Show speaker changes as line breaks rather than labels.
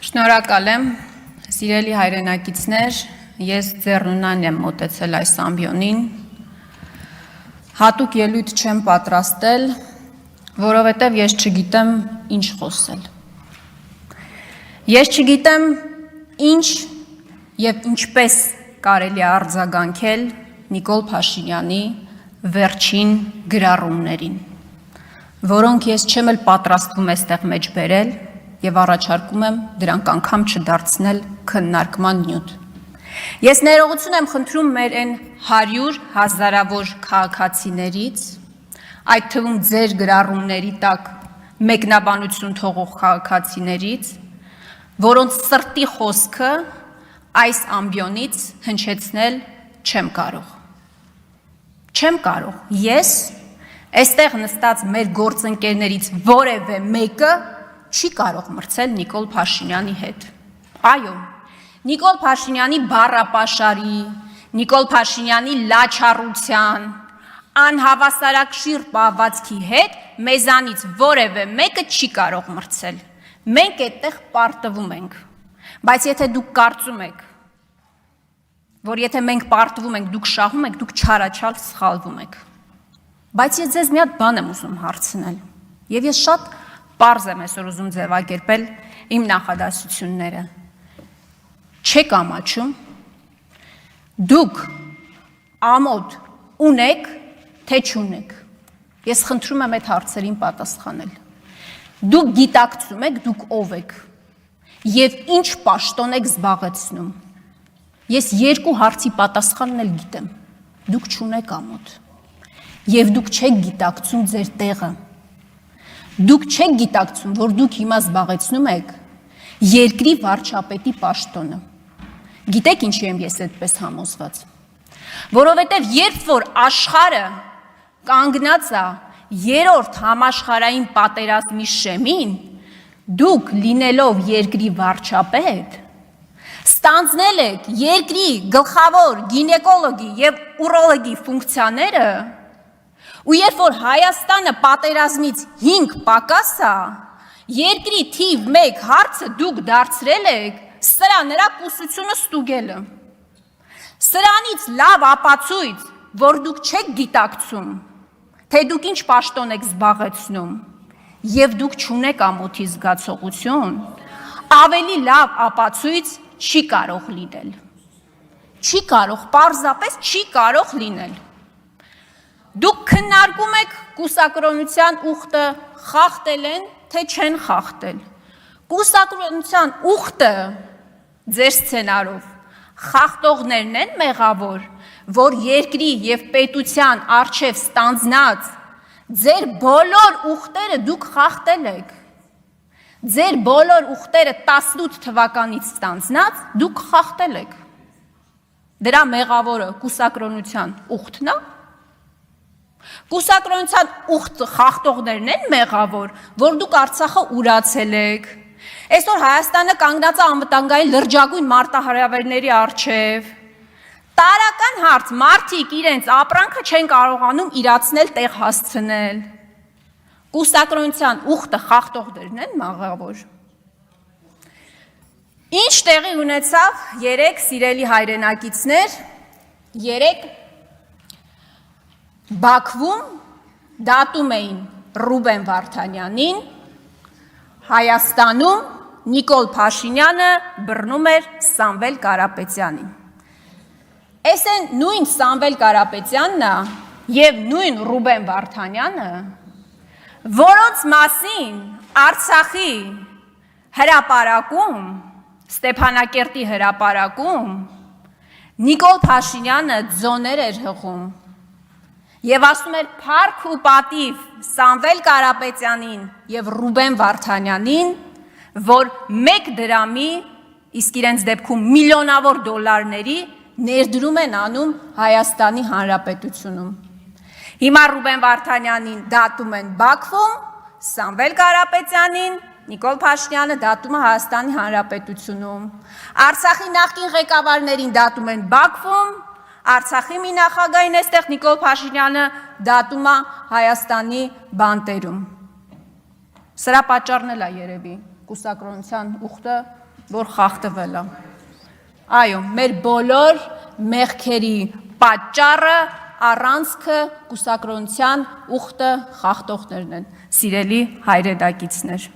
Շնորհակալ եմ, սիրելի հայրենակիցներ, ես ձեռնունայն եմ մոտեցել այս ամբիոնին, հատուկ ելույթ չեմ պատրաստել, որովհետև ես չգիտեմ ինչ խոսել։ Ես չգիտեմ ինչ և ինչպես կարելի է արձագանքել Նիկոլ Փաշինյանի վերջին գրառումներին, որոնք ես չեմ էլ պատրաստվում այստեղ մեջ բերել և առաջարկում եմ դրանք անգամ չդարձնել քննարկման նյութ։ Ես ներողություն եմ խնդրում մեր այն 100 հազարավոր քաղաքացիներից, այդ թվում ձեր գրառումների տակ մեկնաբանություն թողող քաղաքացիներից, որոնց սրտի խոսքը այս ամբիոնից հնչեցնել չեմ կարող։ Չեմ կարող, ես այստեղ նստած մեր գործընկերներից որևէ մեկը չի կարող մրցել Նիկոլ Փաշինյանի հետ։ Այո, Նիկոլ Փաշինյանի բառապաշարի, Նիկոլ Փաշինյանի լաչառության, անհավասարակշիռ պահվածքի հետ մեզանից որևէ մեկը չի կարող մրցել։ Մենք այդտեղ պարտվում ենք, բայց եթե դուք կարծում եք, որ եթե մենք պարտվում ենք, դուք շահում եք, դուք չարաչար սխալվում եք։ Բայց ես ձեզ մի հատ բան եմ ուզում հարցնել, եւ ես շատ պարզ եմ այսօր ուզում ձևակերպել իմ նախադասությունները։ Չեք ամաչում, դուք ամոթ ունեք, թե չունեք։ Ես խնդրում եմ այդ հարցերին պատասխանել։ Դուք գիտակցում եք, դուք ով եք եւ ինչ պաշտոն եք զբաղեցնում։ Ես երկու հարցի պատասխանն էլ գիտեմ։ Դուք չունեք ամոթ եւ դուք չեք գիտակցում ձեր տեղը։ Դուք չեք գիտակցում, որ դուք հիմա զբաղեցնում եք երկրի վարչապետի պաշտոնը։ Գիտեք ինչի եմ ես այդպես համոզված։ Որովհետև երբ որ աշխարհը կանգնած է երրորդ համաշխարհային պատերազմի շեմին, դուք լինելով երկրի վարչապետ, ստանձնել եք երկրի գլխավոր գինեկոլոգի եւ ուրոլոգի ֆունկցիաները, ու երբ որ Հայաստանը պատերազմից 5 պակաս է, երկրի թիվ 1 հարցը դուք դարձրել եք սրա նրա կուսությունը ստուգելը։ Սրանից լավ ապացույց, որ դուք չեք գիտակցում, թե դուք ինչ պաշտոն եք զբաղեցնում, եւ դուք չունեք ամոթի զգացողություն, ավելի լավ ապացույց չի կարող լինել։ Չի կարող, պարզապես չի կարող լինել։ Դուք քննարկում եք կուսակրոնության ուխտը խախտել են, թե չեն խախտել։ Կուսակրոնության ուխտը ձեր սցենարով խախտողներն են մեղավոր, որ երկրի եւ պետության առջև ստանձնած ձեր բոլոր ուխտերը դուք խախտել եք։ Ձեր բոլոր ուխտերը 18 թվականից ստանձնած դուք խախտել եք։ Դրա մեղավորը կուսակրոնության ուխտն է։ Կուսակրոնության ուխտ խախտողներն են մեղավոր, որ դուք Արցախը ուրացել եք։ Այսօր Հայաստանը կանգնած է անվտանգային լրջագույն մարտահրավերների առջև։ Տարական հարց, մարդիկ իրենց ապրանքը չեն կարողանում իրացնել, տեղ հասցնել։ Կուսակրոնության ուխտը խախտողներն են մեղավոր։ Ինչ տեղի ունեցավ երեք սիրելի հայրենակիցներ, երեք Բաքվում դատում էին Ռուբեն Վարդանյանին, Հայաստանում Նիկոլ Փաշինյանը բռնում էր Սամվել Կարապետյանին։ Այս են նույն Սամվել Կարապետյանն է եւ նույն Ռուբեն Վարդանյանը, որոնց մասին Արցախի հրապարակում, Ստեփանակերտի հրապարակում Նիկոլ Փաշինյանը ձոներ էր հղում եւ ասում էր փառք ու պատիվ Սամվել Կարապետյանին եւ Ռուբեն Վարդանյանին, որ 1 դրամի, իսկ իրենց դեպքում միլիոնավոր դոլարների ներդրում են անում Հայաստանի Հանրապետությունում։ Հիմա Ռուբեն Վարդանյանին դատում են Բաքվում, Սամվել Կարապետյանին Նիկոլ Փաշինյանը դատում է Հայաստանի Հանրապետությունում։ Արցախի նախկին ղեկավարներին դատում են Բաքվում, Արցախի մի նախագահին այստեղ Նիկոլ Փաշինյանը դատում է Հայաստանի բանտերում։ Սրա պատճառն էլ է երևի կուսակրոնության ուխտը որ խախտվել է։ Այո, մեր բոլոր մեղքերի պատճառը, առանցքը կուսակրոնության ուխտը խախտողներն են, սիրելի հայրեդակիցներ։